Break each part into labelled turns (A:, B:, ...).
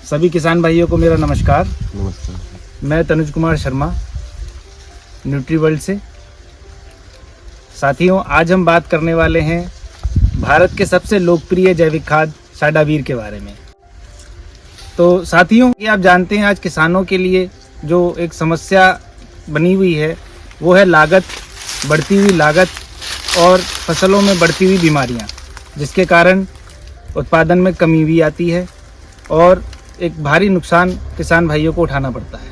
A: सभी किसान भाइयों को मेरा नमस्कार।
B: नमस्कार।
A: मैं तनुज कुमार शर्मा, न्यूट्रीवर्ल्ड से। साथियों, आज हम बात करने वाले हैं भारत के सबसे लोकप्रिय जैविक खाद साडावीर के बारे में। तो साथियों, ये आप जानते हैं आज किसानों के लिए जो एक समस्या बनी हुई है वो है लागत, बढ़ती हुई लागत और फसलों में बढ़ती हुई बीमारियां, जिसके कारण उत्पादन में कमी भी आती है और एक भारी नुकसान किसान भाइयों को उठाना पड़ता है।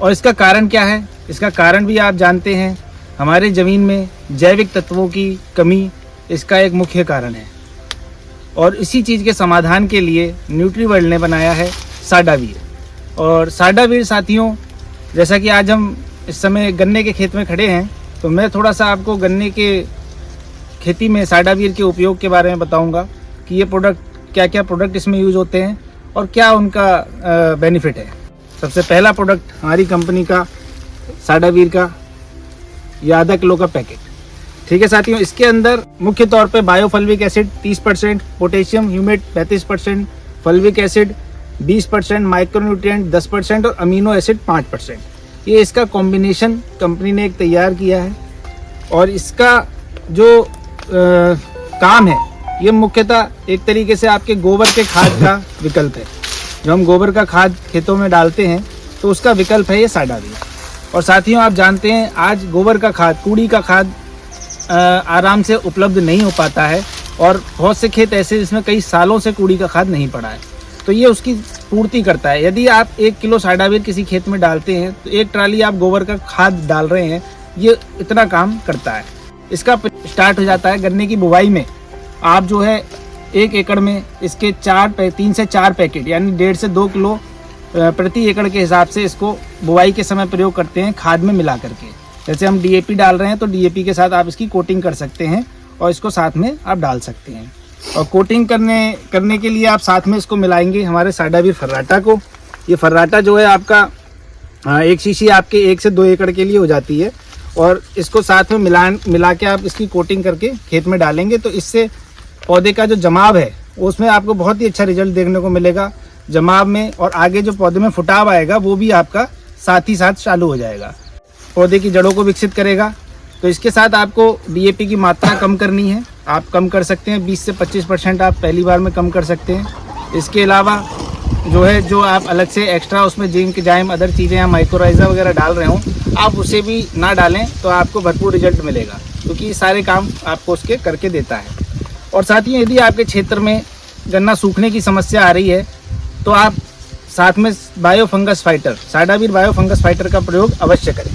A: और इसका कारण क्या है? इसका कारण भी आप जानते हैं, हमारे ज़मीन में जैविक तत्वों की कमी इसका एक मुख्य कारण है। और इसी चीज़ के समाधान के लिए न्यूट्रीवर्ल्ड ने बनाया है साडावीर। और साडावीर साथियों, जैसा कि आज हम इस समय गन्ने के खेत में खड़े हैं, तो मैं थोड़ा सा आपको गन्ने के खेती में साडावीर के उपयोग के बारे में बताऊंगा कि ये प्रोडक्ट, क्या क्या प्रोडक्ट इसमें यूज़ होते हैं और क्या उनका बेनिफिट है। सबसे पहला प्रोडक्ट हमारी कंपनी का साडावीर का, ये आधा किलो का पैकेट। ठीक है साथियों, इसके अंदर मुख्य तौर पे biofulvic acid 30%, potassium humate 35%, fulvic acid 20%, micronutrient 10% और अमीनो एसिड 5%। ये इसका कॉम्बिनेशन कंपनी ने एक तैयार किया है। और इसका जो काम है, ये मुख्यतः एक तरीके से आपके गोबर के खाद का विकल्प है। जो हम गोबर का खाद खेतों में डालते हैं तो उसका विकल्प है ये साडावीर। और साथियों, आप जानते हैं आज गोबर का खाद, कूड़ी का खाद आराम से उपलब्ध नहीं हो पाता है और बहुत से खेत ऐसे जिसमें कई सालों से कूड़ी का खाद नहीं पड़ा है, तो ये उसकी पूर्ति करता है। यदि आप 1 किलो साडावीर किसी खेत में डालते हैं तो 1 ट्राली आप गोबर का खाद डाल रहे हैं, ये इतना काम करता है। इसका स्टार्ट हो जाता है गन्ने की बुवाई में। आप जो है 1 एकड़ में इसके 3 से 4 पैकेट यानी 1.5 से 2 किलो प्रति एकड़ के हिसाब से इसको बुवाई के समय प्रयोग करते हैं खाद में मिला करके। जैसे हम डीएपी डाल रहे हैं तो डीएपी के साथ आप इसकी कोटिंग कर सकते हैं और इसको साथ में आप डाल सकते हैं। और कोटिंग करने के लिए आप साथ में इसको मिलाएंगे हमारे साडावीर फर्राटा को। ये फर्राटा जो है आपका 1 शीशी आपके 1 से 2 एकड़ के लिए हो जाती है। और इसको साथ में मिला के आप इसकी कोटिंग करके खेत में डालेंगे तो इससे पौधे का जो जमाव है उसमें आपको बहुत ही अच्छा रिजल्ट देखने को मिलेगा जमाव में। और आगे जो पौधे में फुटाव आएगा वो भी आपका साथ ही साथ चालू हो जाएगा, पौधे की जड़ों को विकसित करेगा। तो इसके साथ आपको डीएपी की मात्रा कम करनी है, आप कम कर सकते हैं 20 से 25% आप पहली बार में कम कर सकते हैं। इसके अलावा जो आप अलग से एक्स्ट्रा उसमें जिंक, जाइम, अदर चीज़ें या माइक्रोराइजा वगैरह डाल रहे हो, आप उसे भी ना डालें तो आपको भरपूर रिजल्ट मिलेगा, क्योंकि सारे काम आपको उसके करके देता है। और साथ ही यदि आपके क्षेत्र में गन्ना सूखने की समस्या आ रही है तो आप साथ में बायोफंगस फाइटर, साडावीर बायोफंगस फाइटर का प्रयोग अवश्य करें।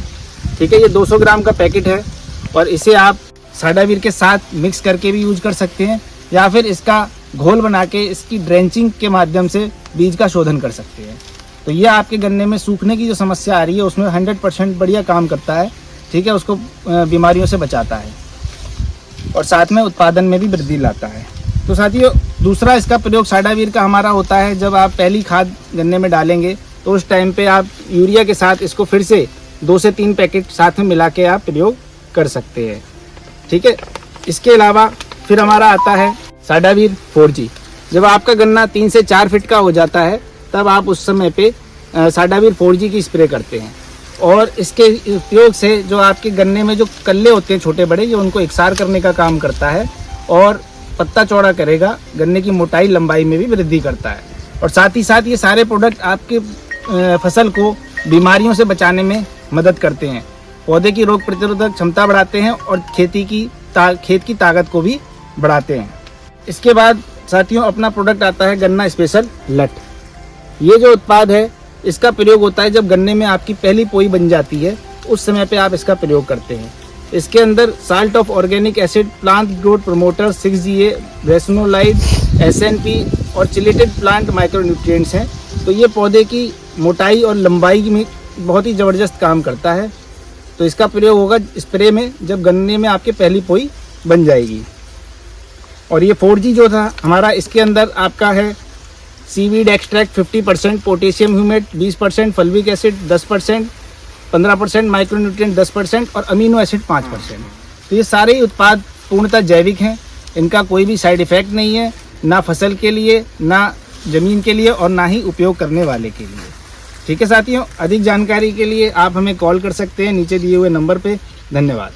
A: ठीक है, ये 200 ग्राम का पैकेट है और इसे आप साडावीर के साथ मिक्स करके भी यूज कर सकते हैं या फिर इसका घोल बना के इसकी ड्रेंचिंग के माध्यम से बीज का शोधन कर सकते हैं। तो ये आपके गन्ने में सूखने की जो समस्या आ रही है उसमें 100% बढ़िया काम करता है। ठीक है, उसको बीमारियों से बचाता है और साथ में उत्पादन में भी वृद्धि लाता है। तो साथियों, दूसरा इसका प्रयोग साडावीर का हमारा होता है, जब आप पहली खाद गन्ने में डालेंगे तो उस टाइम पे आप यूरिया के साथ इसको फिर से 2 से 3 पैकेट साथ में मिला के आप प्रयोग कर सकते हैं। ठीक है, इसके अलावा फिर हमारा आता है साडावीर 4G। जब आपका गन्ना 3 से 4 फीट का हो जाता है तब आप उस समय पे साडावीर 4G की स्प्रे करते हैं। और इसके उपयोग से जो आपके गन्ने में जो कल्ले होते हैं छोटे बड़े, ये उनको एकसार करने का काम करता है और पत्ता चौड़ा करेगा, गन्ने की मोटाई लंबाई में भी वृद्धि करता है। और साथ ही साथ ये सारे प्रोडक्ट आपके फसल को बीमारियों से बचाने में मदद करते हैं, पौधे की रोग प्रतिरोधक क्षमता बढ़ाते हैं और खेत की ताकत को भी बढ़ाते हैं। इसके बाद साथियों, अपना प्रोडक्ट आता है गन्ना स्पेशल लट। ये जो उत्पाद है इसका प्रयोग होता है जब गन्ने में आपकी पहली पोई बन जाती है, उस समय पे आप इसका प्रयोग करते हैं। इसके अंदर salt of organic acid, plant growth promoter 6GA, रेसनोलाइड, SNP और चिलेटेड प्लांट माइक्रोन्यूट्रिएंट्स हैं। तो ये पौधे की मोटाई और लंबाई में बहुत ही ज़बरदस्त काम करता है। तो इसका प्रयोग होगा स्प्रे में जब गन्ने में आपके पहली पोई बन जाएगी। और ये 4G जो था हमारा, इसके अंदर आपका है seaweed extract 50%, potassium humate 20%, fulvic acid 10%, 15% micronutrient 10% और अमीनो एसिड 5%। तो ये सारे उत्पाद पूर्णतः जैविक हैं, इनका कोई भी साइड इफेक्ट नहीं है, ना फसल के लिए ना ज़मीन के लिए और ना ही उपयोग करने वाले के लिए। ठीक है साथियों, अधिक जानकारी के लिए आप हमें कॉल कर सकते हैं नीचे दिए हुए नंबर पे। धन्यवाद।